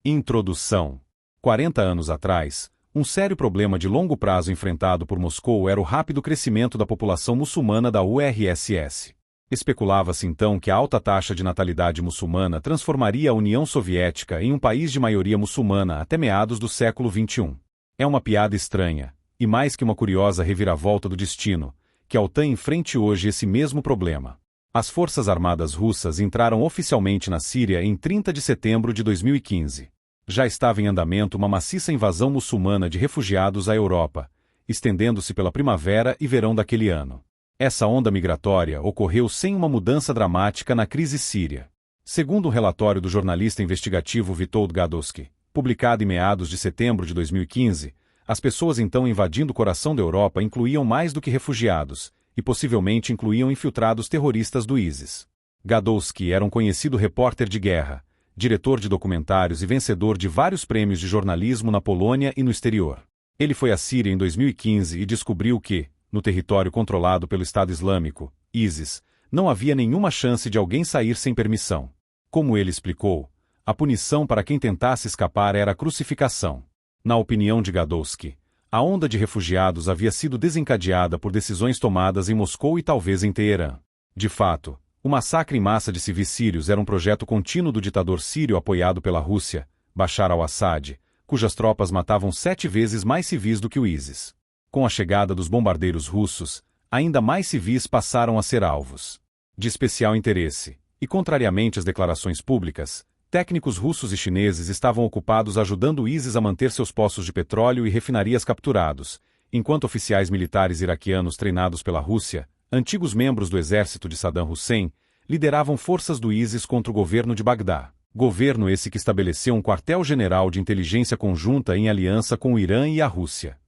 Introdução. 40 anos atrás, um sério problema de longo prazo enfrentado por Moscou era o rápido crescimento da população muçulmana da URSS. Especulava-se então que a alta taxa de natalidade muçulmana transformaria a União Soviética em um país de maioria muçulmana até meados do século XXI. É uma piada estranha, e mais que uma curiosa reviravolta do destino, que a OTAN enfrente hoje esse mesmo problema. As Forças Armadas Russas entraram oficialmente na Síria em 30 de setembro de 2015. Já estava em andamento uma maciça invasão muçulmana de refugiados à Europa, estendendo-se pela primavera e verão daquele ano. Essa onda migratória ocorreu sem uma mudança dramática na crise síria. Segundo um relatório do jornalista investigativo Witold Gadowski, publicado em meados de setembro de 2015, as pessoas então invadindo o coração da Europa incluíam mais do que refugiados, e possivelmente incluíam infiltrados terroristas do ISIS. Gadowski era um conhecido repórter de guerra, diretor de documentários e vencedor de vários prêmios de jornalismo na Polônia e no exterior. Ele foi à Síria em 2015 e descobriu que, no território controlado pelo Estado Islâmico, ISIS, não havia nenhuma chance de alguém sair sem permissão. Como ele explicou, a punição para quem tentasse escapar era a crucificação. Na opinião de Gadowski, a onda de refugiados havia sido desencadeada por decisões tomadas em Moscou e talvez em Teherã. De fato, o massacre em massa de civis sírios era um projeto contínuo do ditador sírio apoiado pela Rússia, Bashar al-Assad, cujas tropas matavam 7 vezes mais civis do que o ISIS. Com a chegada dos bombardeiros russos, ainda mais civis passaram a ser alvos de especial interesse, e contrariamente às declarações públicas, técnicos russos e chineses estavam ocupados ajudando o ISIS a manter seus poços de petróleo e refinarias capturados, enquanto oficiais militares iraquianos treinados pela Rússia, antigos membros do exército de Saddam Hussein, lideravam forças do ISIS contra o governo de Bagdá. Governo esse que estabeleceu um quartel-general de inteligência conjunta em aliança com o Irã e a Rússia.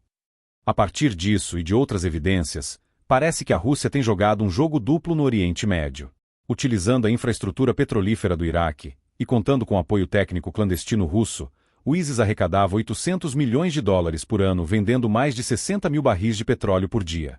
A partir disso e de outras evidências, parece que a Rússia tem jogado um jogo duplo no Oriente Médio. Utilizando a infraestrutura petrolífera do Iraque, e contando com apoio técnico clandestino russo, o ISIS arrecadava 800 milhões de dólares por ano vendendo mais de 60 mil barris de petróleo por dia.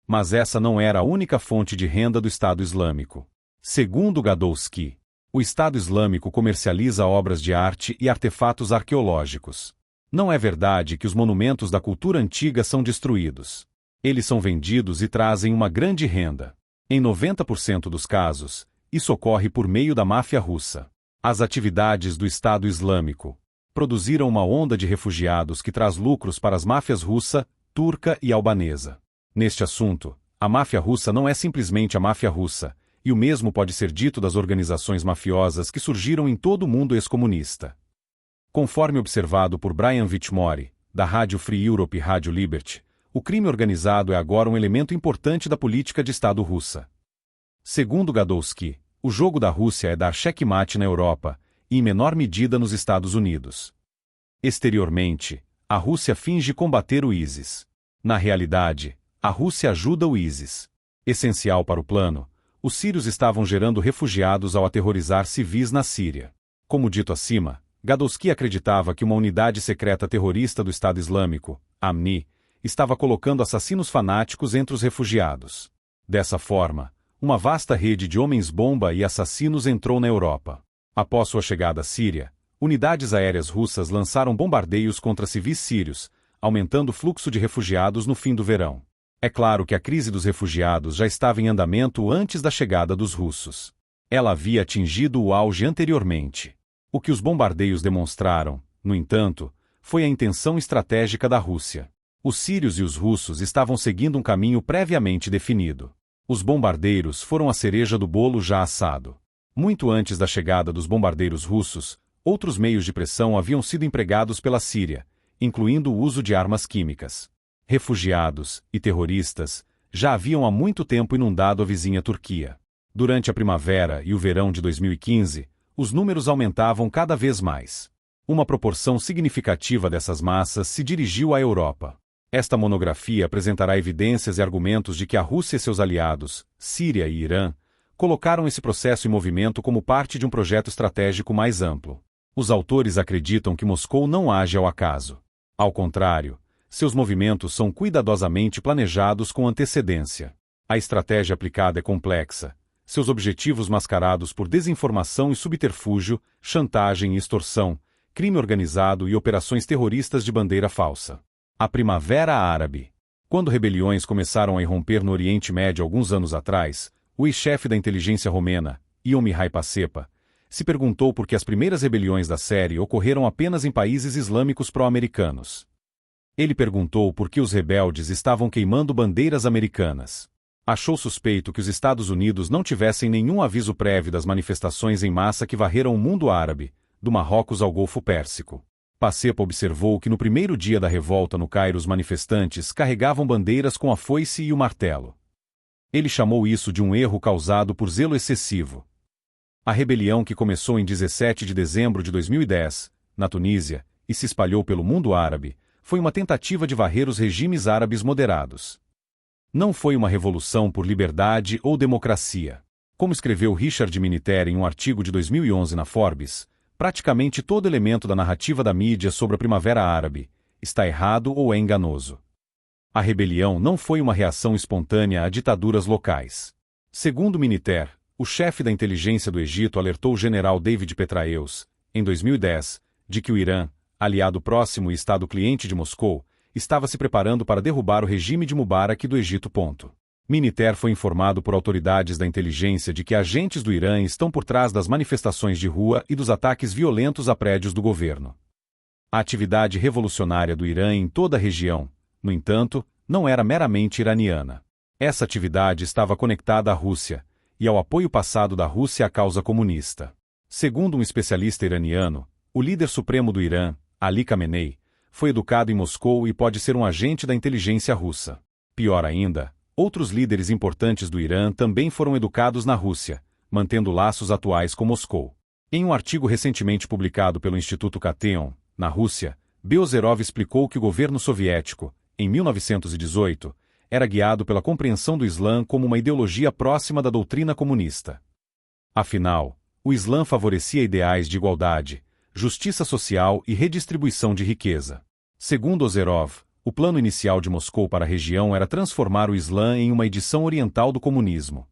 Mas essa não era a única fonte de renda do Estado Islâmico. Segundo Gadowski, o Estado Islâmico comercializa obras de arte e artefatos arqueológicos. Não é verdade que os monumentos da cultura antiga são destruídos. Eles são vendidos e trazem uma grande renda. Em 90% dos casos, isso ocorre por meio da máfia russa. As atividades do Estado Islâmico produziram uma onda de refugiados que traz lucros para as máfias russa, turca e albanesa. Neste assunto, a máfia russa não é simplesmente a máfia russa, e o mesmo pode ser dito das organizações mafiosas que surgiram em todo o mundo ex-comunista. Conforme observado por Brian Whitmore, da Rádio Free Europe e Rádio Liberty, o crime organizado é agora um elemento importante da política de Estado russa. Segundo Gadowski, o jogo da Rússia é dar checkmate na Europa, e em menor medida nos Estados Unidos. Exteriormente, a Rússia finge combater o ISIS. Na realidade, a Rússia ajuda o ISIS. Essencial para o plano, os sírios estavam gerando refugiados ao aterrorizar civis na Síria. Como dito acima, Gadowski acreditava que uma unidade secreta terrorista do Estado Islâmico, Amni, estava colocando assassinos fanáticos entre os refugiados. Dessa forma, uma vasta rede de homens-bomba e assassinos entrou na Europa. Após sua chegada à Síria, unidades aéreas russas lançaram bombardeios contra civis sírios, aumentando o fluxo de refugiados no fim do verão. É claro que a crise dos refugiados já estava em andamento antes da chegada dos russos. Ela havia atingido o auge anteriormente. O que os bombardeios demonstraram, no entanto, foi a intenção estratégica da Rússia. Os sírios e os russos estavam seguindo um caminho previamente definido. Os bombardeiros foram a cereja do bolo já assado. Muito antes da chegada dos bombardeiros russos, outros meios de pressão haviam sido empregados pela Síria, incluindo o uso de armas químicas. Refugiados e terroristas já haviam há muito tempo inundado a vizinha Turquia. Durante a primavera e o verão de 2015, os números aumentavam cada vez mais. Uma proporção significativa dessas massas se dirigiu à Europa. Esta monografia apresentará evidências e argumentos de que a Rússia e seus aliados, Síria e Irã, colocaram esse processo em movimento como parte de um projeto estratégico mais amplo. Os autores acreditam que Moscou não age ao acaso. Ao contrário, seus movimentos são cuidadosamente planejados com antecedência. A estratégia aplicada é complexa. Seus objetivos mascarados por desinformação e subterfúgio, chantagem e extorsão, crime organizado e operações terroristas de bandeira falsa. A Primavera Árabe. Quando rebeliões começaram a irromper no Oriente Médio alguns anos atrás, o ex-chefe da inteligência romena, Ion Mihai Pacepa, se perguntou por que as primeiras rebeliões da série ocorreram apenas em países islâmicos pró-americanos. Ele perguntou por que os rebeldes estavam queimando bandeiras americanas. Achou suspeito que os Estados Unidos não tivessem nenhum aviso prévio das manifestações em massa que varreram o mundo árabe, do Marrocos ao Golfo Pérsico. Pacepa observou que no primeiro dia da revolta no Cairo os manifestantes carregavam bandeiras com a foice e o martelo. Ele chamou isso de um erro causado por zelo excessivo. A rebelião, que começou em 17 de dezembro de 2010, na Tunísia, e se espalhou pelo mundo árabe, foi uma tentativa de varrer os regimes árabes moderados. Não foi uma revolução por liberdade ou democracia. Como escreveu Richard Miniter em um artigo de 2011 na Forbes, praticamente todo elemento da narrativa da mídia sobre a Primavera Árabe está errado ou é enganoso. A rebelião não foi uma reação espontânea a ditaduras locais. Segundo Miniter, o chefe da inteligência do Egito alertou o general David Petraeus, em 2010, de que o Irã, aliado próximo e estado cliente de Moscou, estava se preparando para derrubar o regime de Mubarak do Egito. Miniter foi informado por autoridades da inteligência de que agentes do Irã estão por trás das manifestações de rua e dos ataques violentos a prédios do governo. A atividade revolucionária do Irã em toda a região, no entanto, não era meramente iraniana. Essa atividade estava conectada à Rússia e ao apoio passado da Rússia à causa comunista. Segundo um especialista iraniano, o líder supremo do Irã, Ali Khamenei, foi educado em Moscou e pode ser um agente da inteligência russa. Pior ainda, outros líderes importantes do Irã também foram educados na Rússia, mantendo laços atuais com Moscou. Em um artigo recentemente publicado pelo Instituto Kateon, na Rússia, Beozerov explicou que o governo soviético, em 1918, era guiado pela compreensão do Islã como uma ideologia próxima da doutrina comunista. Afinal, o Islã favorecia ideais de igualdade, justiça social e redistribuição de riqueza. Segundo Ozerov, o plano inicial de Moscou para a região era transformar o Islã em uma edição oriental do comunismo.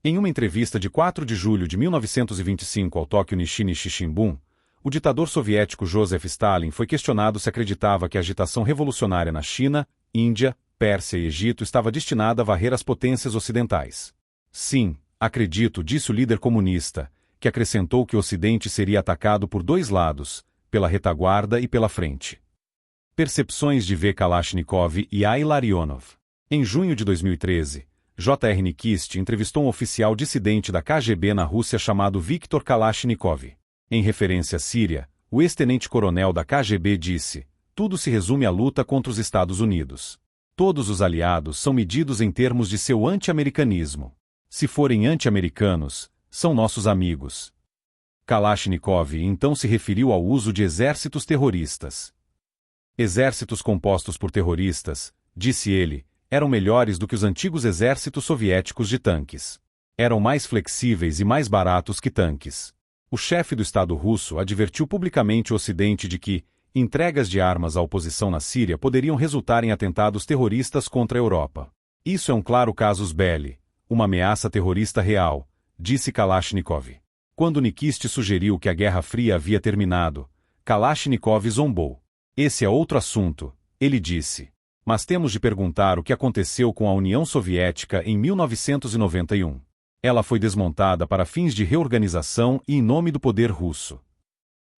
Em uma entrevista de 4 de julho de 1925 ao Tokyo Nishi Shimbun, o ditador soviético Joseph Stalin foi questionado se acreditava que a agitação revolucionária na China, Índia, Pérsia e Egito estava destinada a varrer as potências ocidentais. Sim, acredito, disse o líder comunista, que acrescentou que o Ocidente seria atacado por dois lados, pela retaguarda e pela frente. Percepções de V. Kalashnikov e A. Ilarionov. Em junho de 2013, J.R. Nikist entrevistou um oficial dissidente da KGB na Rússia chamado Viktor Kalashnikov. Em referência à Síria, o ex-tenente-coronel da KGB disse: tudo se resume à luta contra os Estados Unidos. Todos os aliados são medidos em termos de seu anti-americanismo. Se forem anti-americanos, são nossos amigos. Kalashnikov então se referiu ao uso de exércitos terroristas. Exércitos compostos por terroristas, disse ele, eram melhores do que os antigos exércitos soviéticos de tanques. Eram mais flexíveis e mais baratos que tanques. O chefe do Estado russo advertiu publicamente o Ocidente de que entregas de armas à oposição na Síria poderiam resultar em atentados terroristas contra a Europa. Isso é um claro casus belli, uma ameaça terrorista real, disse Kalashnikov. Quando Nikist sugeriu que a Guerra Fria havia terminado, Kalashnikov zombou. Esse é outro assunto, ele disse. Mas temos de perguntar o que aconteceu com a União Soviética em 1991. Ela foi desmontada para fins de reorganização e em nome do poder russo.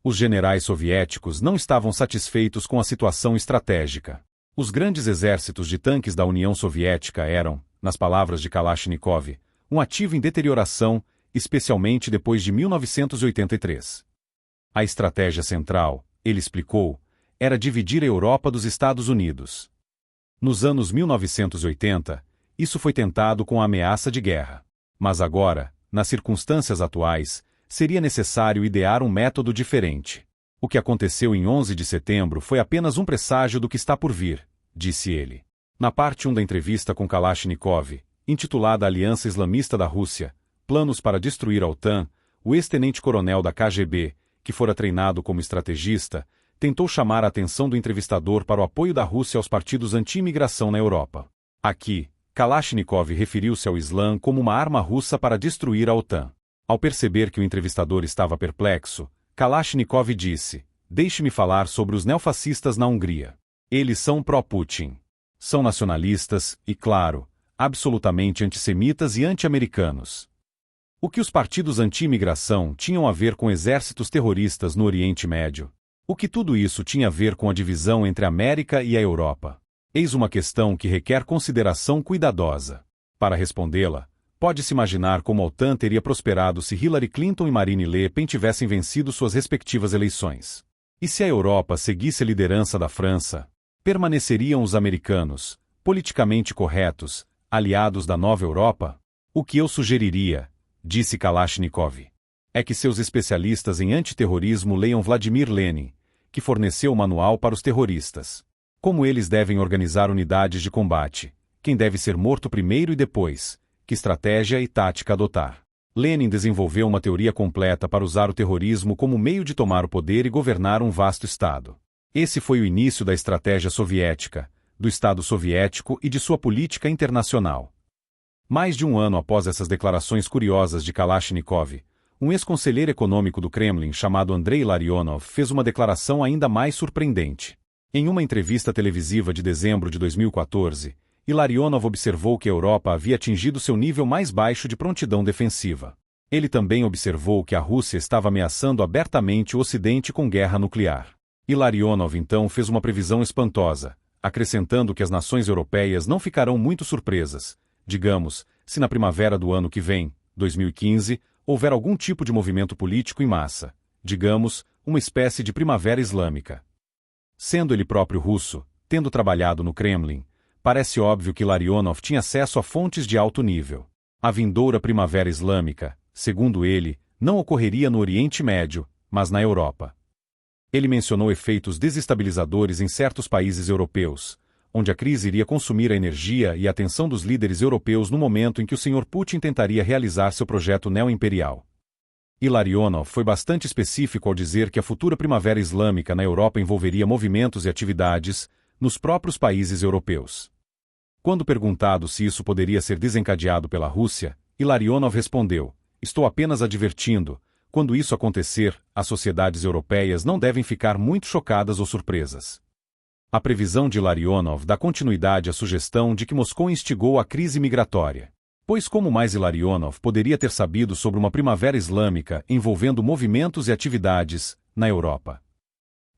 Os generais soviéticos não estavam satisfeitos com a situação estratégica. Os grandes exércitos de tanques da União Soviética eram, nas palavras de Kalashnikov, um ativo em deterioração, especialmente depois de 1983. A estratégia central, ele explicou, era dividir a Europa dos Estados Unidos. Nos anos 1980, isso foi tentado com a ameaça de guerra. Mas agora, nas circunstâncias atuais, seria necessário idear um método diferente. O que aconteceu em 11 de setembro foi apenas um presságio do que está por vir, disse ele. Na parte 1 da entrevista com Kalashnikov, intitulada Aliança Islamista da Rússia, Planos para Destruir a OTAN, o ex-tenente-coronel da KGB, que fora treinado como estrategista, tentou chamar a atenção do entrevistador para o apoio da Rússia aos partidos anti-imigração na Europa. Aqui, Kalashnikov referiu-se ao Islã como uma arma russa para destruir a OTAN. Ao perceber que o entrevistador estava perplexo, Kalashnikov disse: deixe-me falar sobre os neofascistas na Hungria. Eles são pró-Putin. São nacionalistas e, claro, absolutamente antissemitas e anti-americanos. O que os partidos anti-imigração tinham a ver com exércitos terroristas no Oriente Médio? O que tudo isso tinha a ver com a divisão entre a América e a Europa? Eis uma questão que requer consideração cuidadosa. Para respondê-la, pode-se imaginar como a OTAN teria prosperado se Hillary Clinton e Marine Le Pen tivessem vencido suas respectivas eleições. E se a Europa seguisse a liderança da França, permaneceriam os americanos, politicamente corretos, aliados da nova Europa? O que eu sugeriria, disse Kalashnikov, é que seus especialistas em antiterrorismo leiam Vladimir Lenin, que forneceu o manual para os terroristas. Como eles devem organizar unidades de combate, quem deve ser morto primeiro e depois, que estratégia e tática adotar. Lenin desenvolveu uma teoria completa para usar o terrorismo como meio de tomar o poder e governar um vasto Estado. Esse foi o início da estratégia soviética, do Estado soviético e de sua política internacional. Mais de um ano após essas declarações curiosas de Kalashnikov, um ex-conselheiro econômico do Kremlin chamado Andrei Larionov fez uma declaração ainda mais surpreendente. Em uma entrevista televisiva de dezembro de 2014, Larionov observou que a Europa havia atingido seu nível mais baixo de prontidão defensiva. Ele também observou que a Rússia estava ameaçando abertamente o Ocidente com guerra nuclear. Larionov então fez uma previsão espantosa, acrescentando que as nações europeias não ficarão muito surpresas, digamos, se na primavera do ano que vem, 2015, houver algum tipo de movimento político em massa, digamos, uma espécie de primavera islâmica. Sendo ele próprio russo, tendo trabalhado no Kremlin, parece óbvio que Larionov tinha acesso a fontes de alto nível. A vindoura primavera islâmica, segundo ele, não ocorreria no Oriente Médio, mas na Europa. Ele mencionou efeitos desestabilizadores em certos países europeus, onde a crise iria consumir a energia e a atenção dos líderes europeus no momento em que o Sr. Putin tentaria realizar seu projeto neo-imperial. Larionov foi bastante específico ao dizer que a futura primavera islâmica na Europa envolveria movimentos e atividades nos próprios países europeus. Quando perguntado se isso poderia ser desencadeado pela Rússia, Larionov respondeu: "Estou apenas advertindo, quando isso acontecer, as sociedades europeias não devem ficar muito chocadas ou surpresas." A previsão de Larionov dá continuidade à sugestão de que Moscou instigou a crise migratória. Pois como mais Larionov poderia ter sabido sobre uma primavera islâmica envolvendo movimentos e atividades na Europa?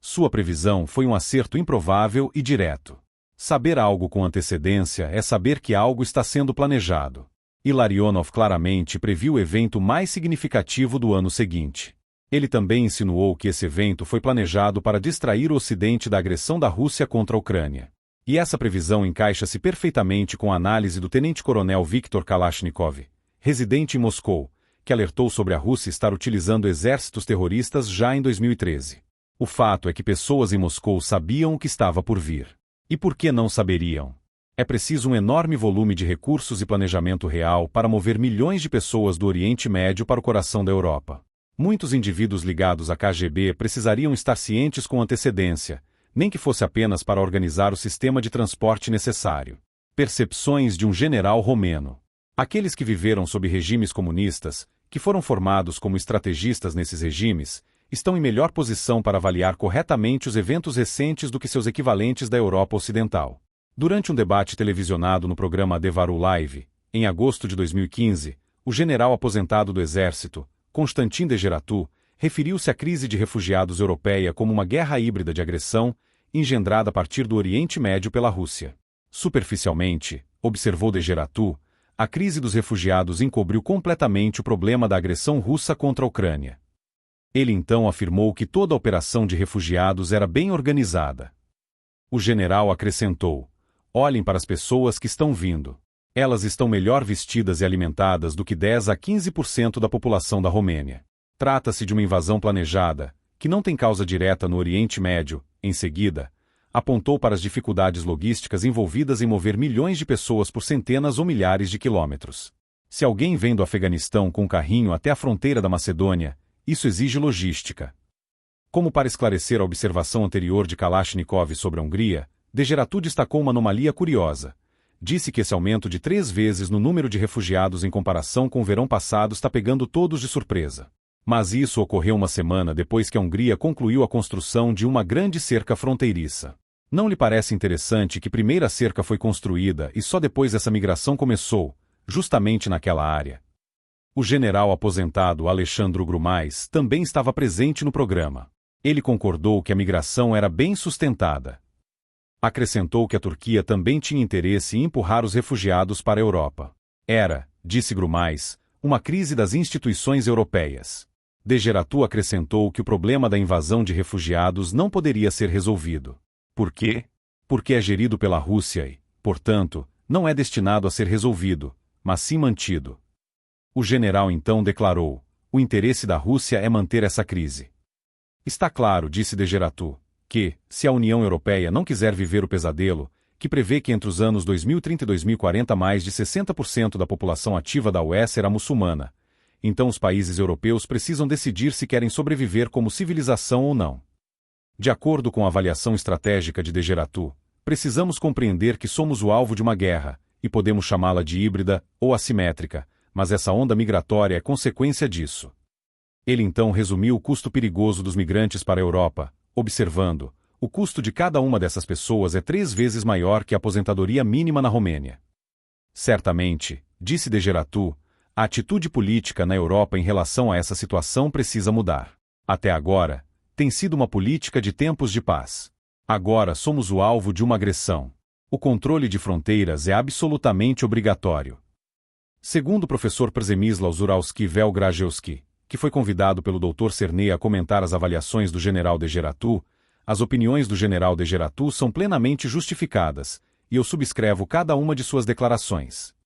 Sua previsão foi um acerto improvável e direto. Saber algo com antecedência é saber que algo está sendo planejado. Larionov claramente previu o evento mais significativo do ano seguinte. Ele também insinuou que esse evento foi planejado para distrair o Ocidente da agressão da Rússia contra a Ucrânia. E essa previsão encaixa-se perfeitamente com a análise do tenente-coronel Viktor Kalashnikov, residente em Moscou, que alertou sobre a Rússia estar utilizando exércitos terroristas já em 2013. O fato é que pessoas em Moscou sabiam o que estava por vir. E por que não saberiam? É preciso um enorme volume de recursos e planejamento real para mover milhões de pessoas do Oriente Médio para o coração da Europa. Muitos indivíduos ligados à KGB precisariam estar cientes com antecedência, nem que fosse apenas para organizar o sistema de transporte necessário. Percepções de um general romeno. Aqueles que viveram sob regimes comunistas, que foram formados como estrategistas nesses regimes, estão em melhor posição para avaliar corretamente os eventos recentes do que seus equivalentes da Europa Ocidental. Durante um debate televisionado no programa Devaru Live, em agosto de 2015, o general aposentado do Exército, Konstantin Degeratu, referiu-se à crise de refugiados europeia como uma guerra híbrida de agressão, engendrada a partir do Oriente Médio pela Rússia. Superficialmente, observou Degeratu, a crise dos refugiados encobriu completamente o problema da agressão russa contra a Ucrânia. Ele então afirmou que toda a operação de refugiados era bem organizada. O general acrescentou: "Olhem para as pessoas que estão vindo. Elas estão melhor vestidas e alimentadas do que 10 a 15% da população da Romênia. Trata-se de uma invasão planejada, que não tem causa direta no Oriente Médio." Em seguida, apontou para as dificuldades logísticas envolvidas em mover milhões de pessoas por centenas ou milhares de quilômetros. Se alguém vem do Afeganistão com um carrinho até a fronteira da Macedônia, isso exige logística. Como para esclarecer a observação anterior de Kalashnikov sobre a Hungria, Degeratu destacou uma anomalia curiosa. Disse que esse aumento de 3 vezes no número de refugiados em comparação com o verão passado está pegando todos de surpresa. Mas isso ocorreu uma semana depois que a Hungria concluiu a construção de uma grande cerca fronteiriça. Não lhe parece interessante que primeiro a cerca foi construída e só depois essa migração começou, justamente naquela área? O general aposentado Alexandru Grumais também estava presente no programa. Ele concordou que a migração era bem sustentada. Acrescentou que a Turquia também tinha interesse em empurrar os refugiados para a Europa. Era, disse Grumais, uma crise das instituições europeias. Degeratu acrescentou que o problema da invasão de refugiados não poderia ser resolvido. Por quê? Porque é gerido pela Rússia e, portanto, não é destinado a ser resolvido, mas sim mantido. O general então declarou: o interesse da Rússia é manter essa crise. Está claro, disse Degeratu, que, se a União Europeia não quiser viver o pesadelo, que prevê que entre os anos 2030 e 2040 mais de 60% da população ativa da UE será muçulmana, então os países europeus precisam decidir se querem sobreviver como civilização ou não. De acordo com a avaliação estratégica de Degeratu, precisamos compreender que somos o alvo de uma guerra, e podemos chamá-la de híbrida ou assimétrica, mas essa onda migratória é consequência disso. Ele então resumiu o custo perigoso dos migrantes para a Europa, observando: o custo de cada uma dessas pessoas é 3 vezes maior que a aposentadoria mínima na Romênia. Certamente, disse Degeratu, a atitude política na Europa em relação a essa situação precisa mudar. Até agora, tem sido uma política de tempos de paz. Agora somos o alvo de uma agressão. O controle de fronteiras é absolutamente obrigatório. Segundo o professor Przemysław Żurawski-Welgrajewski, que foi convidado pelo Dr. Cerney a comentar as avaliações do general Degeratu, as opiniões do general Degeratu são plenamente justificadas, e eu subscrevo cada uma de suas declarações.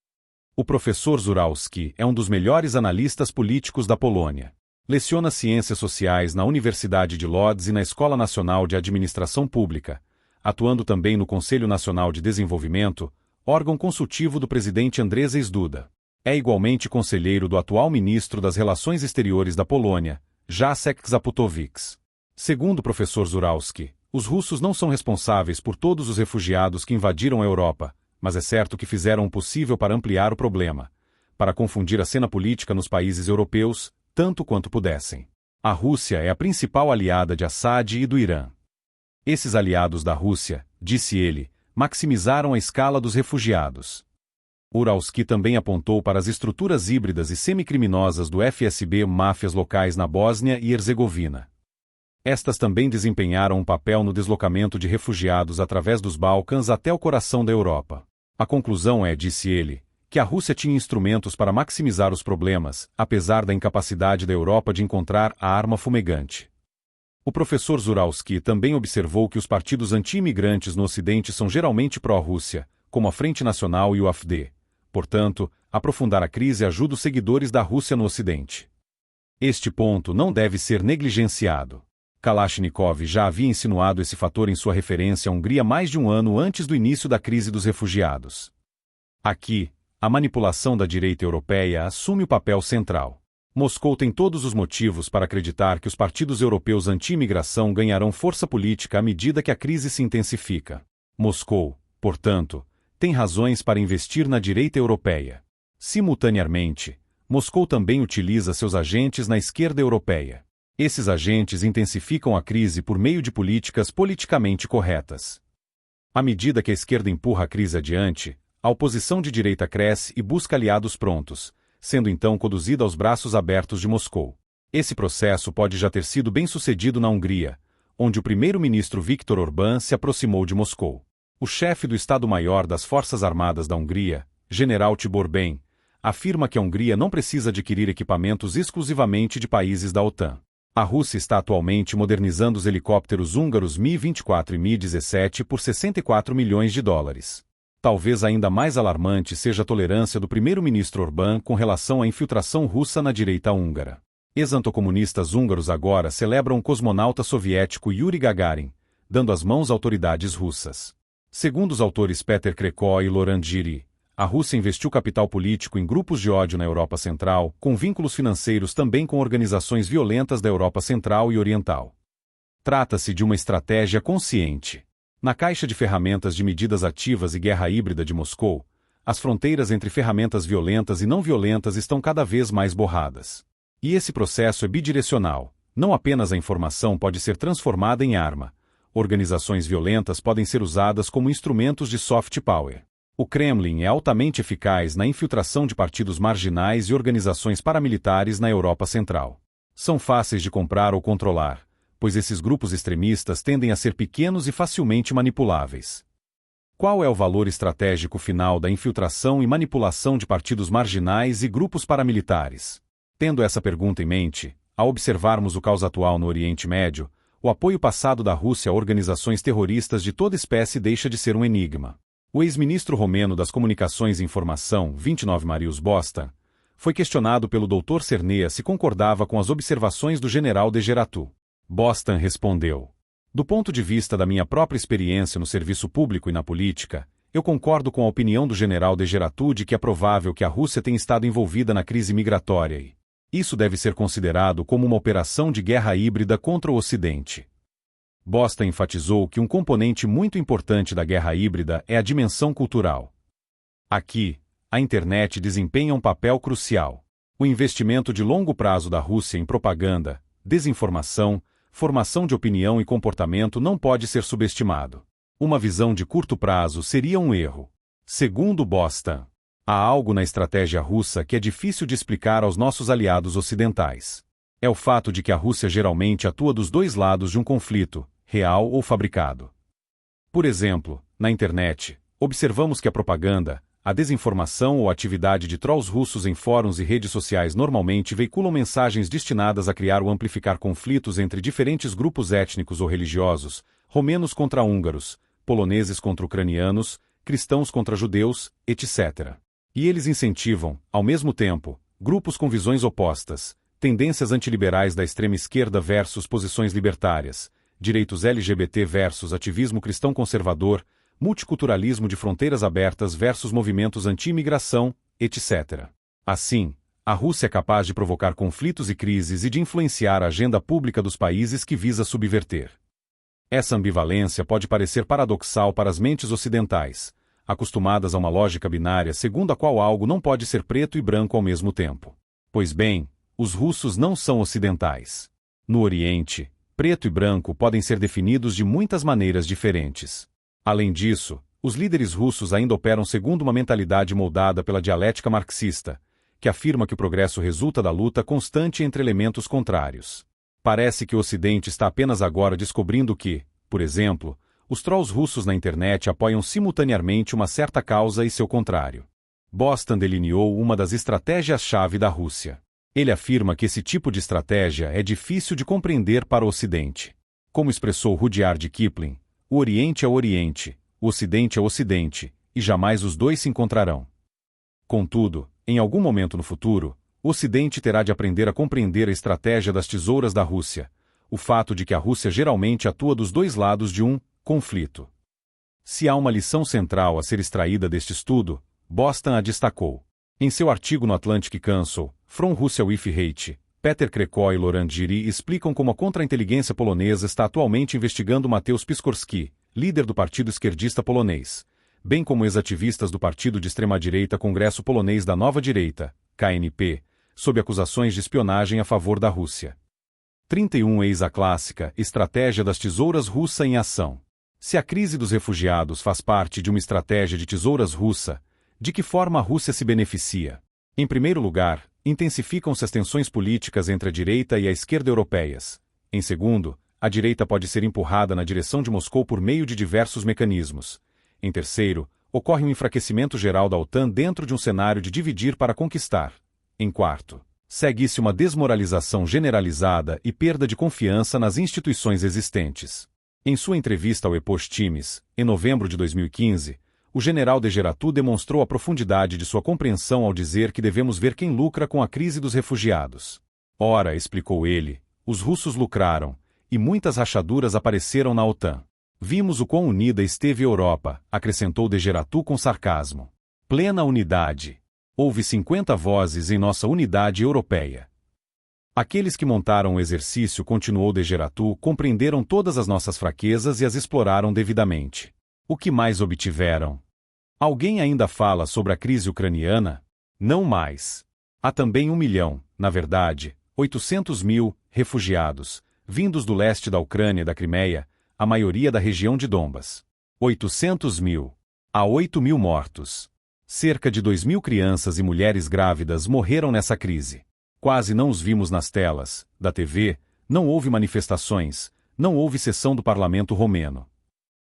O professor Żurawski é um dos melhores analistas políticos da Polônia. Leciona Ciências Sociais na Universidade de Lodz e na Escola Nacional de Administração Pública, atuando também no Conselho Nacional de Desenvolvimento, órgão consultivo do presidente Andrzej Duda. É igualmente conselheiro do atual ministro das Relações Exteriores da Polônia, Jacek Zaputowics. Segundo o professor Żurawski, os russos não são responsáveis por todos os refugiados que invadiram a Europa, mas é certo que fizeram o possível para ampliar o problema, para confundir a cena política nos países europeus, tanto quanto pudessem. A Rússia é a principal aliada de Assad e do Irã. Esses aliados da Rússia, disse ele, maximizaram a escala dos refugiados. Żurawski também apontou para as estruturas híbridas e semicriminosas do FSB, máfias locais na Bósnia e Herzegovina. Estas também desempenharam um papel no deslocamento de refugiados através dos Balcãs até o coração da Europa. A conclusão é, disse ele, que a Rússia tinha instrumentos para maximizar os problemas, apesar da incapacidade da Europa de encontrar a arma fumegante. O professor Żurawski também observou que os partidos anti-imigrantes no Ocidente são geralmente pró-Rússia, como a Frente Nacional e o AfD. Portanto, aprofundar a crise ajuda os seguidores da Rússia no Ocidente. Este ponto não deve ser negligenciado. Kalashnikov já havia insinuado esse fator em sua referência à Hungria mais de um ano antes do início da crise dos refugiados. Aqui, a manipulação da direita europeia assume o papel central. Moscou tem todos os motivos para acreditar que os partidos europeus anti-imigração ganharão força política à medida que a crise se intensifica. Moscou, portanto, tem razões para investir na direita europeia. Simultaneamente, Moscou também utiliza seus agentes na esquerda europeia. Esses agentes intensificam a crise por meio de políticas politicamente corretas. À medida que a esquerda empurra a crise adiante, a oposição de direita cresce e busca aliados prontos, sendo então conduzida aos braços abertos de Moscou. Esse processo pode já ter sido bem sucedido na Hungria, onde o primeiro-ministro Viktor Orbán se aproximou de Moscou. O chefe do Estado-Maior das Forças Armadas da Hungria, general Tibor Ben, afirma que a Hungria não precisa adquirir equipamentos exclusivamente de países da OTAN. A Rússia está atualmente modernizando os helicópteros húngaros Mi-24 e Mi-17 por 64 milhões de dólares. Talvez ainda mais alarmante seja a tolerância do primeiro-ministro Orbán com relação à infiltração russa na direita húngara. Ex-antocomunistas húngaros agora celebram o cosmonauta soviético Yuri Gagarin, dando as mãos a autoridades russas. Segundo os autores Peter Krekó e Laurent Giry, a Rússia investiu capital político em grupos de ódio na Europa Central, com vínculos financeiros também com organizações violentas da Europa Central e Oriental. Trata-se de uma estratégia consciente. Na caixa de ferramentas de medidas ativas e guerra híbrida de Moscou, as fronteiras entre ferramentas violentas e não violentas estão cada vez mais borradas. E esse processo é bidirecional. Não apenas a informação pode ser transformada em arma. Organizações violentas podem ser usadas como instrumentos de soft power. O Kremlin é altamente eficaz na infiltração de partidos marginais e organizações paramilitares na Europa Central. São fáceis de comprar ou controlar, pois esses grupos extremistas tendem a ser pequenos e facilmente manipuláveis. Qual é o valor estratégico final da infiltração e manipulação de partidos marginais e grupos paramilitares? Tendo essa pergunta em mente, ao observarmos o caos atual no Oriente Médio, o apoio passado da Rússia a organizações terroristas de toda espécie deixa de ser um enigma. O ex-ministro romeno das Comunicações e Informação, 29 Marius Bostan, foi questionado pelo Dr. Cernea se concordava com as observações do general de Geratu. Bostan respondeu: do ponto de vista da minha própria experiência no serviço público e na política, eu concordo com a opinião do general de Geratu de que é provável que a Rússia tenha estado envolvida na crise migratória e isso deve ser considerado como uma operação de guerra híbrida contra o Ocidente. Bostan enfatizou que um componente muito importante da guerra híbrida é a dimensão cultural. Aqui, a internet desempenha um papel crucial. O investimento de longo prazo da Rússia em propaganda, desinformação, formação de opinião e comportamento não pode ser subestimado. Uma visão de curto prazo seria um erro. Segundo Bostan, há algo na estratégia russa que é difícil de explicar aos nossos aliados ocidentais. É o fato de que a Rússia geralmente atua dos dois lados de um conflito, real ou fabricado. Por exemplo, na internet, observamos que a propaganda, a desinformação ou a atividade de trolls russos em fóruns e redes sociais normalmente veiculam mensagens destinadas a criar ou amplificar conflitos entre diferentes grupos étnicos ou religiosos, romenos contra húngaros, poloneses contra ucranianos, cristãos contra judeus, etc. E eles incentivam, ao mesmo tempo, grupos com visões opostas, tendências antiliberais da extrema esquerda versus posições libertárias, direitos LGBT versus ativismo cristão conservador, multiculturalismo de fronteiras abertas versus movimentos anti-imigração, etc. Assim, a Rússia é capaz de provocar conflitos e crises e de influenciar a agenda pública dos países que visa subverter. Essa ambivalência pode parecer paradoxal para as mentes ocidentais, acostumadas a uma lógica binária segundo a qual algo não pode ser preto e branco ao mesmo tempo. Pois bem, os russos não são ocidentais. No Oriente, preto e branco podem ser definidos de muitas maneiras diferentes. Além disso, os líderes russos ainda operam segundo uma mentalidade moldada pela dialética marxista, que afirma que o progresso resulta da luta constante entre elementos contrários. Parece que o Ocidente está apenas agora descobrindo que, por exemplo, os trolls russos na internet apoiam simultaneamente uma certa causa e seu contrário. Bostan delineou uma das estratégias-chave da Rússia. Ele afirma que esse tipo de estratégia é difícil de compreender para o Ocidente. Como expressou Rudyard Kipling, o Oriente é o Oriente, o Ocidente é o Ocidente, e jamais os dois se encontrarão. Contudo, em algum momento no futuro, o Ocidente terá de aprender a compreender a estratégia das tesouras da Rússia, o fato de que a Rússia geralmente atua dos dois lados de um conflito. Se há uma lição central a ser extraída deste estudo, Bostan a destacou. Em seu artigo no Atlantic Council, From Russia with Hate, Peter Krekó e Laurent Giry explicam como a contra-inteligência polonesa está atualmente investigando Mateusz Piskorski, líder do Partido Esquerdista Polonês, bem como ex-ativistas do partido de extrema-direita Congresso Polonês da Nova Direita, KNP, sob acusações de espionagem a favor da Rússia. 31 Eis a clássica estratégia das tesouras russa em ação. Se a crise dos refugiados faz parte de uma estratégia de tesouras russa, de que forma a Rússia se beneficia? Em primeiro lugar, intensificam-se as tensões políticas entre a direita e a esquerda europeias. Em segundo, a direita pode ser empurrada na direção de Moscou por meio de diversos mecanismos. Em terceiro, ocorre um enfraquecimento geral da OTAN dentro de um cenário de dividir para conquistar. Em quarto, segue-se uma desmoralização generalizada e perda de confiança nas instituições existentes. Em sua entrevista ao Epoch Times, em novembro de 2015, o general de Geratu demonstrou a profundidade de sua compreensão ao dizer que devemos ver quem lucra com a crise dos refugiados. Ora, explicou ele, os russos lucraram, e muitas rachaduras apareceram na OTAN. Vimos o quão unida esteve a Europa, acrescentou de Geratu com sarcasmo. Plena unidade. Houve 50 vozes em nossa unidade europeia. Aqueles que montaram o exercício, continuou de Geratu, compreenderam todas as nossas fraquezas e as exploraram devidamente. O que mais obtiveram? Alguém ainda fala sobre a crise ucraniana? Não mais. Há também 1 milhão, na verdade, 800 mil refugiados, vindos do leste da Ucrânia e da Crimeia, a maioria da região de Donbas. 800 mil. Há 8 mil mortos. Cerca de 2.000 crianças e mulheres grávidas morreram nessa crise. Quase não os vimos nas telas da TV, não houve manifestações, não houve sessão do parlamento romeno.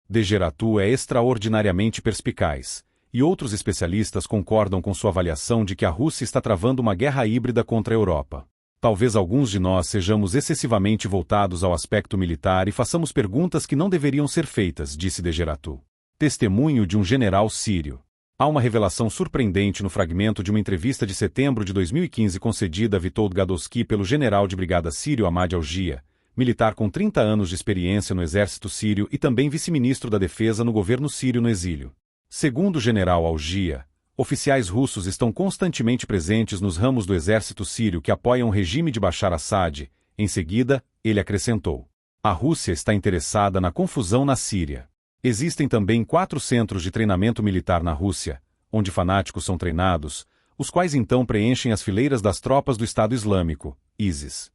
Degeratu é extraordinariamente perspicaz, e outros especialistas concordam com sua avaliação de que a Rússia está travando uma guerra híbrida contra a Europa. Talvez alguns de nós sejamos excessivamente voltados ao aspecto militar e façamos perguntas que não deveriam ser feitas, disse Degeratu. Testemunho de um general sírio. Há uma revelação surpreendente no fragmento de uma entrevista de setembro de 2015 concedida a Vitold Gadowski pelo general de brigada sírio Ahmad Al-Jia, militar com 30 anos de experiência no exército sírio e também vice-ministro da defesa no governo sírio no exílio. Segundo o general Al-Jia, oficiais russos estão constantemente presentes nos ramos do exército sírio que apoiam o regime de Bashar Assad. Em seguida, ele acrescentou: a Rússia está interessada na confusão na Síria. Existem também 4 centros de treinamento militar na Rússia, onde fanáticos são treinados, os quais então preenchem as fileiras das tropas do Estado Islâmico, ISIS.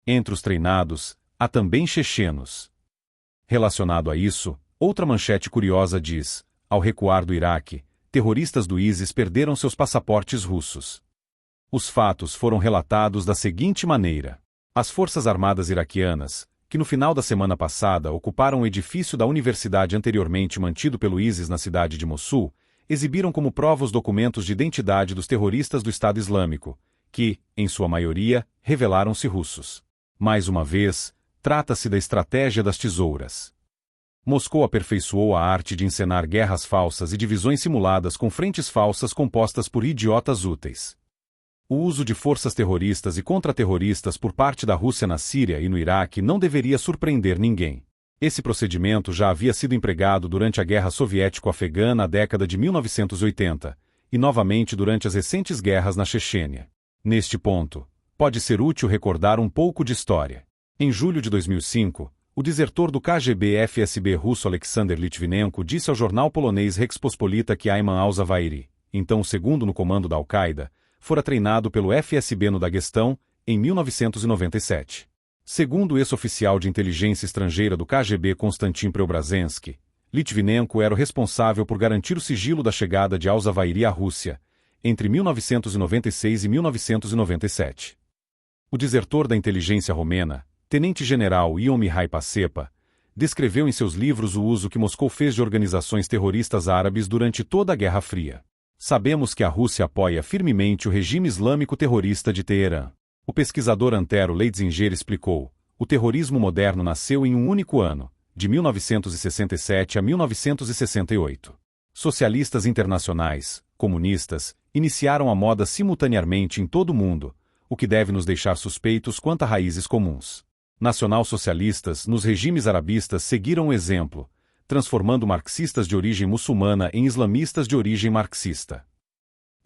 Entre os treinados, há também chechenos. Relacionado a isso, outra manchete curiosa diz: ao recuar do Iraque, terroristas do ISIS perderam seus passaportes russos. Os fatos foram relatados da seguinte maneira: as Forças Armadas iraquianas, que no final da semana passada ocuparam o edifício da universidade anteriormente mantido pelo ISIS na cidade de Mossul, exibiram como prova os documentos de identidade dos terroristas do Estado Islâmico, que, em sua maioria, revelaram-se russos. Mais uma vez, trata-se da estratégia das tesouras. Moscou aperfeiçoou a arte de encenar guerras falsas e divisões simuladas com frentes falsas compostas por idiotas úteis. O uso de forças terroristas e contra-terroristas por parte da Rússia na Síria e no Iraque não deveria surpreender ninguém. Esse procedimento já havia sido empregado durante a Guerra Soviético-Afegã na década de 1980, e novamente durante as recentes guerras na Chechênia. Neste ponto, pode ser útil recordar um pouco de história. Em julho de 2005, o desertor do KGB-FSB russo Alexander Litvinenko disse ao jornal polonês Rzeczpospolita que Ayman al-Zawahiri, então o segundo no comando da Al-Qaeda, fora treinado pelo FSB no Daguestão, em 1997. Segundo o ex-oficial de inteligência estrangeira do KGB Konstantin Preobrazhensky, Litvinenko era o responsável por garantir o sigilo da chegada de al-Zawahiri à Rússia, entre 1996 e 1997. O desertor da inteligência romena, tenente-general Ion Mihai Pacepa, descreveu em seus livros o uso que Moscou fez de organizações terroristas árabes durante toda a Guerra Fria. Sabemos que a Rússia apoia firmemente o regime islâmico terrorista de Teherã. O pesquisador Antero Leitzinger explicou: o terrorismo moderno nasceu em um único ano, de 1967 a 1968. Socialistas internacionais, comunistas, iniciaram a moda simultaneamente em todo o mundo, o que deve nos deixar suspeitos quanto a raízes comuns. Nacional-socialistas nos regimes arabistas seguiram o exemplo, transformando marxistas de origem muçulmana em islamistas de origem marxista.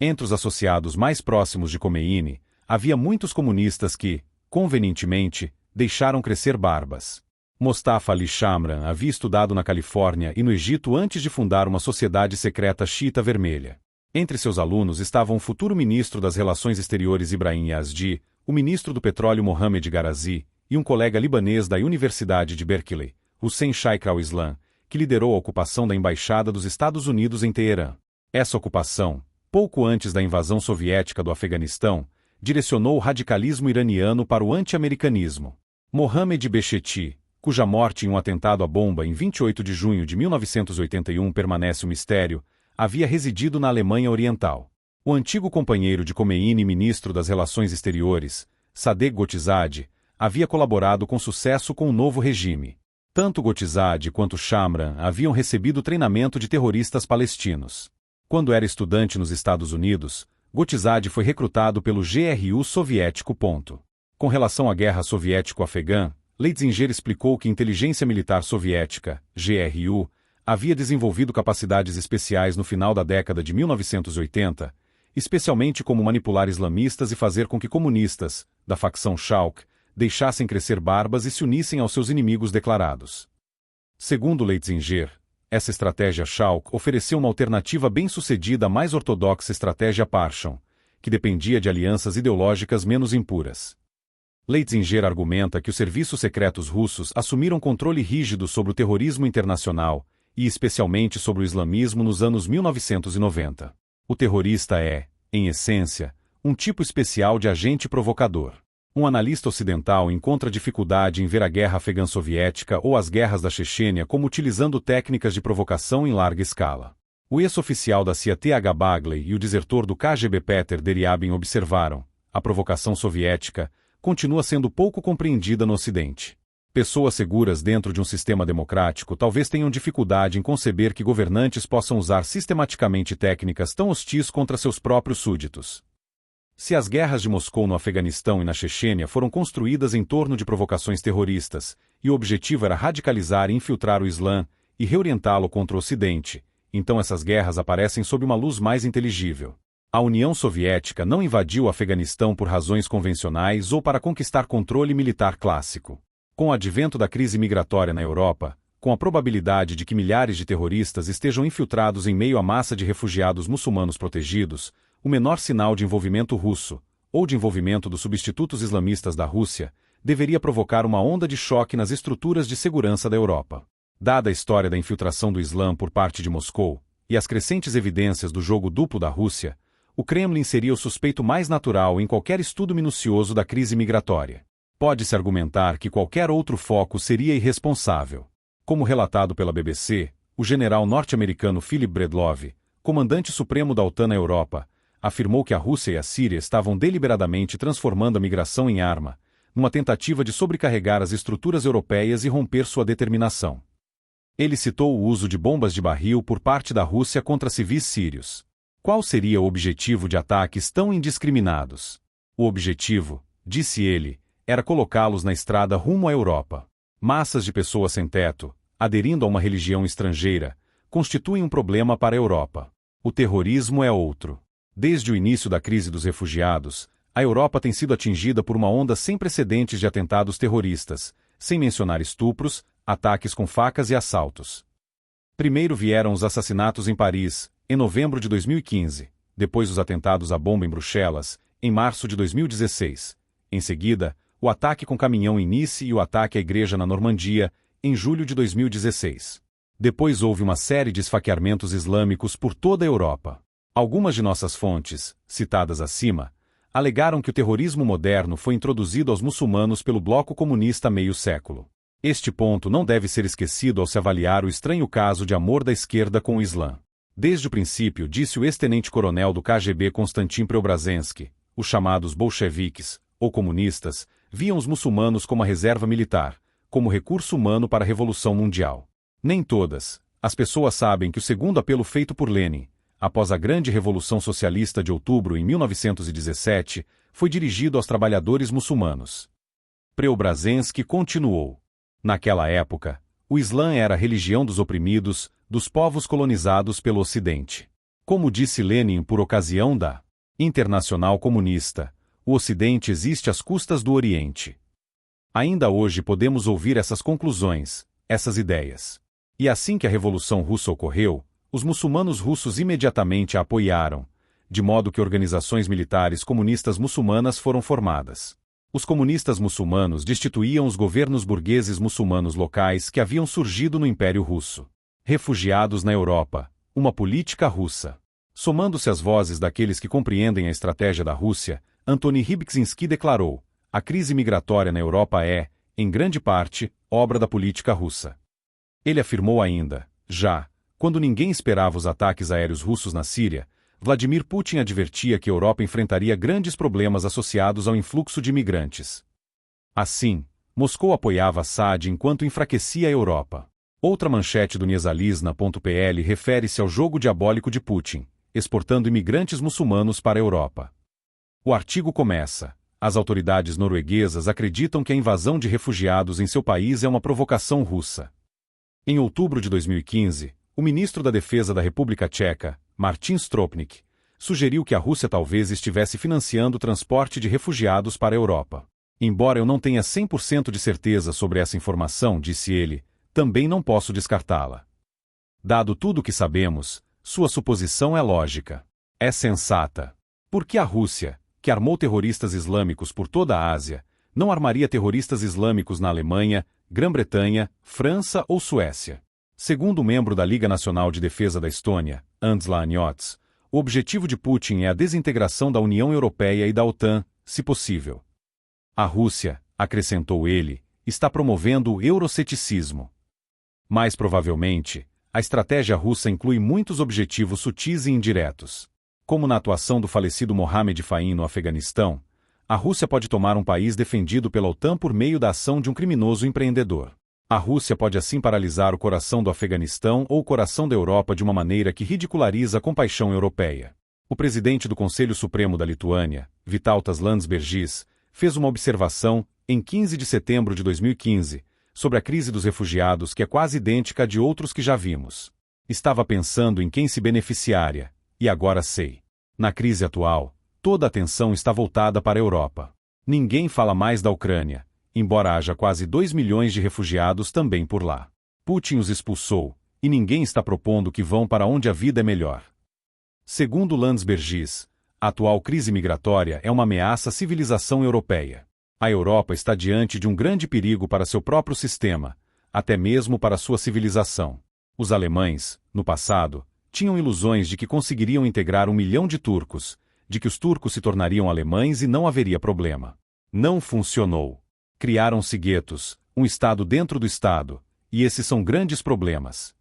Entre os associados mais próximos de Khomeini, havia muitos comunistas que, convenientemente, deixaram crescer barbas. Mostafa Ali Shamran havia estudado na Califórnia e no Egito antes de fundar uma sociedade secreta xiita vermelha. Entre seus alunos estavam o futuro ministro das Relações Exteriores Ibrahim Yazdi, o ministro do Petróleo Mohamed Garazi e um colega libanês da Universidade de Berkeley, Hussein Shaikh al-Islam, que liderou a ocupação da Embaixada dos Estados Unidos em Teherã. Essa ocupação, pouco antes da invasão soviética do Afeganistão, direcionou o radicalismo iraniano para o anti-americanismo. Mohamed Beheshti, cuja morte em um atentado à bomba em 28 de junho de 1981 permanece um mistério, havia residido na Alemanha Oriental. O antigo companheiro de Khomeini e ministro das Relações Exteriores, Sadegh Gotizade, havia colaborado com sucesso com o novo regime. Tanto Gotizade quanto Shamran haviam recebido treinamento de terroristas palestinos. Quando era estudante nos Estados Unidos, Gotizade foi recrutado pelo GRU soviético. Com relação à guerra soviético-afegã, Leitzinger explicou que a inteligência militar soviética, GRU, havia desenvolvido capacidades especiais no final da década de 1980, especialmente como manipular islamistas e fazer com que comunistas, da facção Shalk, deixassem crescer barbas e se unissem aos seus inimigos declarados. Segundo Leitzinger, essa estratégia Shalk ofereceu uma alternativa bem-sucedida à mais ortodoxa estratégia Parshan, que dependia de alianças ideológicas menos impuras. Leitzinger argumenta que os serviços secretos russos assumiram controle rígido sobre o terrorismo internacional, e especialmente sobre o islamismo nos anos 1990. O terrorista é, em essência, um tipo especial de agente provocador. Um analista ocidental encontra dificuldade em ver a guerra afegã soviética ou as guerras da Chechênia como utilizando técnicas de provocação em larga escala. O ex-oficial da CIA T.H. Bagley e o desertor do KGB Peter Deriabin observaram: a provocação soviética continua sendo pouco compreendida no Ocidente. Pessoas seguras dentro de um sistema democrático talvez tenham dificuldade em conceber que governantes possam usar sistematicamente técnicas tão hostis contra seus próprios súditos. Se as guerras de Moscou no Afeganistão e na Chechênia foram construídas em torno de provocações terroristas, e o objetivo era radicalizar e infiltrar o Islã e reorientá-lo contra o Ocidente, então essas guerras aparecem sob uma luz mais inteligível. A União Soviética não invadiu o Afeganistão por razões convencionais ou para conquistar controle militar clássico. Com o advento da crise migratória na Europa, com a probabilidade de que milhares de terroristas estejam infiltrados em meio à massa de refugiados muçulmanos protegidos, o menor sinal de envolvimento russo, ou de envolvimento dos substitutos islamistas da Rússia, deveria provocar uma onda de choque nas estruturas de segurança da Europa. Dada a história da infiltração do Islã por parte de Moscou, e as crescentes evidências do jogo duplo da Rússia, o Kremlin seria o suspeito mais natural em qualquer estudo minucioso da crise migratória. Pode-se argumentar que qualquer outro foco seria irresponsável. Como relatado pela BBC, o general norte-americano Philip Breedlove, comandante supremo da OTAN na Europa, afirmou que a Rússia e a Síria estavam deliberadamente transformando a migração em arma, numa tentativa de sobrecarregar as estruturas europeias e romper sua determinação. Ele citou o uso de bombas de barril por parte da Rússia contra civis sírios. Qual seria o objetivo de ataques tão indiscriminados? O objetivo, disse ele, era colocá-los na estrada rumo à Europa. Massas de pessoas sem teto, aderindo a uma religião estrangeira, constituem um problema para a Europa. O terrorismo é outro. Desde o início da crise dos refugiados, a Europa tem sido atingida por uma onda sem precedentes de atentados terroristas, sem mencionar estupros, ataques com facas e assaltos. Primeiro vieram os assassinatos em Paris, em novembro de 2015, depois os atentados à bomba em Bruxelas, em março de 2016. Em seguida, o ataque com caminhão em Nice e o ataque à igreja na Normandia, em julho de 2016. Depois houve uma série de esfaqueamentos islâmicos por toda a Europa. Algumas de nossas fontes, citadas acima, alegaram que o terrorismo moderno foi introduzido aos muçulmanos pelo bloco comunista há meio século. Este ponto não deve ser esquecido ao se avaliar o estranho caso de amor da esquerda com o Islã. Desde o princípio, disse o ex-tenente-coronel do KGB Konstantin Preobrazhensky, os chamados bolcheviques, ou comunistas, viam os muçulmanos como a reserva militar, como recurso humano para a Revolução Mundial. Nem todas, as pessoas sabem que o segundo apelo feito por Lenin, após a grande Revolução Socialista de outubro em 1917, foi dirigido aos trabalhadores muçulmanos. Preobrazhensky continuou. Naquela época, o Islã era a religião dos oprimidos, dos povos colonizados pelo Ocidente. Como disse Lenin por ocasião da Internacional Comunista, o Ocidente existe às custas do Oriente. Ainda hoje podemos ouvir essas conclusões, essas ideias. E assim que a Revolução Russa ocorreu, os muçulmanos russos imediatamente a apoiaram, de modo que organizações militares comunistas muçulmanas foram formadas. Os comunistas muçulmanos destituíam os governos burgueses muçulmanos locais que haviam surgido no Império Russo. Refugiados na Europa, uma política russa. Somando-se às vozes daqueles que compreendem a estratégia da Rússia, Antony Rybczynski declarou: a crise migratória na Europa é, em grande parte, obra da política russa. Ele afirmou ainda: já, quando ninguém esperava os ataques aéreos russos na Síria, Vladimir Putin advertia que a Europa enfrentaria grandes problemas associados ao influxo de imigrantes. Assim, Moscou apoiava Assad enquanto enfraquecia a Europa. Outra manchete do Niezalizna.pl refere-se ao jogo diabólico de Putin, exportando imigrantes muçulmanos para a Europa. O artigo começa: as autoridades norueguesas acreditam que a invasão de refugiados em seu país é uma provocação russa. Em outubro de 2015, o ministro da Defesa da República Tcheca, Martin Stropnik, sugeriu que a Rússia talvez estivesse financiando o transporte de refugiados para a Europa. Embora eu não tenha 100% de certeza sobre essa informação, disse ele, também não posso descartá-la. Dado tudo o que sabemos, sua suposição é lógica. É sensata. Por que a Rússia, que armou terroristas islâmicos por toda a Ásia, não armaria terroristas islâmicos na Alemanha, Grã-Bretanha, França ou Suécia. Segundo o membro da Liga Nacional de Defesa da Estônia, Andris Laaniotis, o objetivo de Putin é a desintegração da União Europeia e da OTAN, se possível. A Rússia, acrescentou ele, está promovendo o euroceticismo. Mais provavelmente, a estratégia russa inclui muitos objetivos sutis e indiretos. Como na atuação do falecido Mohammad Fahim no Afeganistão, a Rússia pode tomar um país defendido pela OTAN por meio da ação de um criminoso empreendedor. A Rússia pode assim paralisar o coração do Afeganistão ou o coração da Europa de uma maneira que ridiculariza a compaixão europeia. O presidente do Conselho Supremo da Lituânia, Vytautas Landsbergis, fez uma observação, em 15 de setembro de 2015, sobre a crise dos refugiados que é quase idêntica à de outros que já vimos. Estava pensando em quem se beneficiaria, e agora sei. Na crise atual, toda a atenção está voltada para a Europa. Ninguém fala mais da Ucrânia, embora haja quase 2 milhões de refugiados também por lá. Putin os expulsou, e ninguém está propondo que vão para onde a vida é melhor. Segundo Landsbergis, a atual crise migratória é uma ameaça à civilização europeia. A Europa está diante de um grande perigo para seu próprio sistema, até mesmo para sua civilização. Os alemães, no passado, tinham ilusões de que conseguiriam integrar 1 milhão de turcos, de que os turcos se tornariam alemães e não haveria problema. Não funcionou. Criaram-se guetos, um Estado dentro do Estado, e esses são grandes problemas.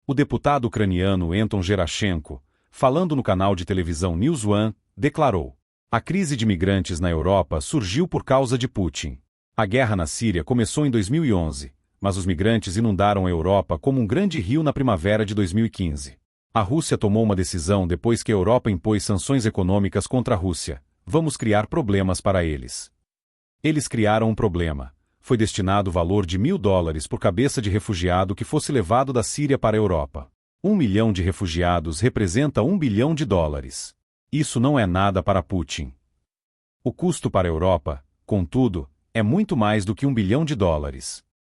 O deputado ucraniano Anton Gerashenko, falando no canal de televisão News One, declarou: a crise de migrantes na Europa surgiu por causa de Putin. A guerra na Síria começou em 2011, mas os migrantes inundaram a Europa como um grande rio na primavera de 2015. A Rússia tomou uma decisão depois que a Europa impôs sanções econômicas contra a Rússia. Vamos criar problemas para eles. Eles criaram um problema. Foi destinado o valor de $1.000 por cabeça de refugiado que fosse levado da Síria para a Europa. 1 milhão de refugiados representa $1 bilhão. Isso não é nada para Putin. O custo para a Europa, contudo, é muito mais do que $1 bilhão.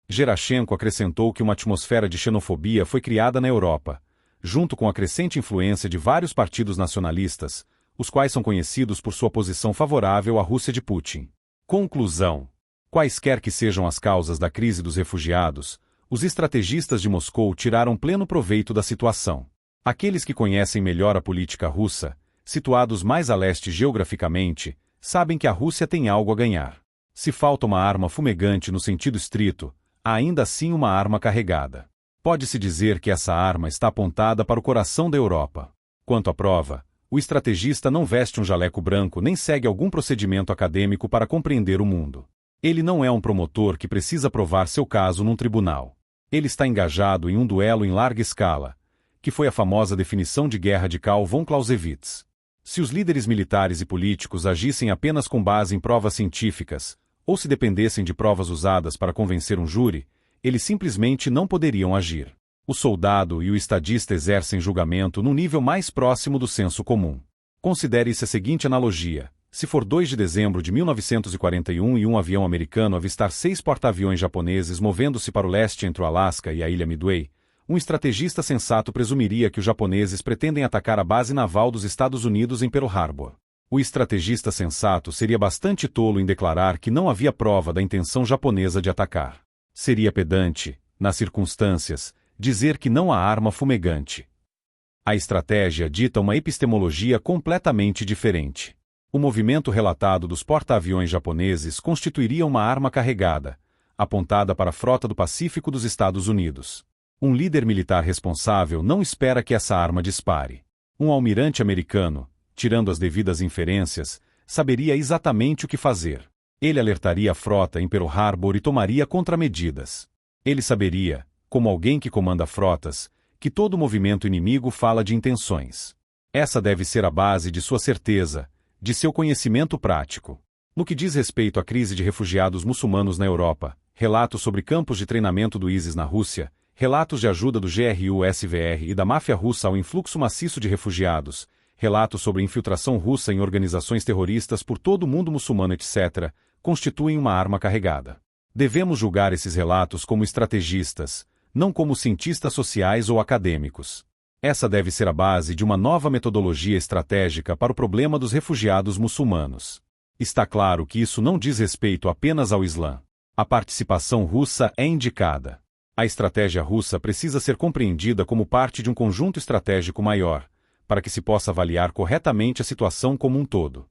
Gerashenko acrescentou que uma atmosfera de xenofobia foi criada na Europa, junto com a crescente influência de vários partidos nacionalistas, os quais são conhecidos por sua posição favorável à Rússia de Putin. Conclusão: quaisquer que sejam as causas da crise dos refugiados, os estrategistas de Moscou tiraram pleno proveito da situação. Aqueles que conhecem melhor a política russa, situados mais a leste geograficamente, sabem que a Rússia tem algo a ganhar. Se falta uma arma fumegante no sentido estrito, há ainda assim uma arma carregada. Pode-se dizer que essa arma está apontada para o coração da Europa. Quanto à prova, o estrategista não veste um jaleco branco nem segue algum procedimento acadêmico para compreender o mundo. Ele não é um promotor que precisa provar seu caso num tribunal. Ele está engajado em um duelo em larga escala, que foi a famosa definição de guerra de Karl von Clausewitz. Se os líderes militares e políticos agissem apenas com base em provas científicas, ou se dependessem de provas usadas para convencer um júri, eles simplesmente não poderiam agir. O soldado e o estadista exercem julgamento no nível mais próximo do senso comum. Considere-se a seguinte analogia: se for 2 de dezembro de 1941 e um avião americano avistar 6 porta-aviões japoneses movendo-se para o leste entre o Alasca e a ilha Midway, um estrategista sensato presumiria que os japoneses pretendem atacar a base naval dos Estados Unidos em Pearl Harbor. O estrategista sensato seria bastante tolo em declarar que não havia prova da intenção japonesa de atacar. Seria pedante, nas circunstâncias, dizer que não há arma fumegante. A estratégia dita uma epistemologia completamente diferente. O movimento relatado dos porta-aviões japoneses constituiria uma arma carregada, apontada para a frota do Pacífico dos Estados Unidos. Um líder militar responsável não espera que essa arma dispare. Um almirante americano, tirando as devidas inferências, saberia exatamente o que fazer. Ele alertaria a frota em Pearl Harbor e tomaria contramedidas. Ele saberia, como alguém que comanda frotas, que todo movimento inimigo fala de intenções. Essa deve ser a base de sua certeza, de seu conhecimento prático. No que diz respeito à crise de refugiados muçulmanos na Europa, relatos sobre campos de treinamento do ISIS na Rússia, relatos de ajuda do GRU-SVR e da máfia russa ao influxo maciço de refugiados, relatos sobre infiltração russa em organizações terroristas por todo o mundo muçulmano, etc., constituem uma arma carregada. Devemos julgar esses relatos como estrategistas, não como cientistas sociais ou acadêmicos. Essa deve ser a base de uma nova metodologia estratégica para o problema dos refugiados muçulmanos. Está claro que isso não diz respeito apenas ao Islã. A participação russa é indicada. A estratégia russa precisa ser compreendida como parte de um conjunto estratégico maior, para que se possa avaliar corretamente a situação como um todo.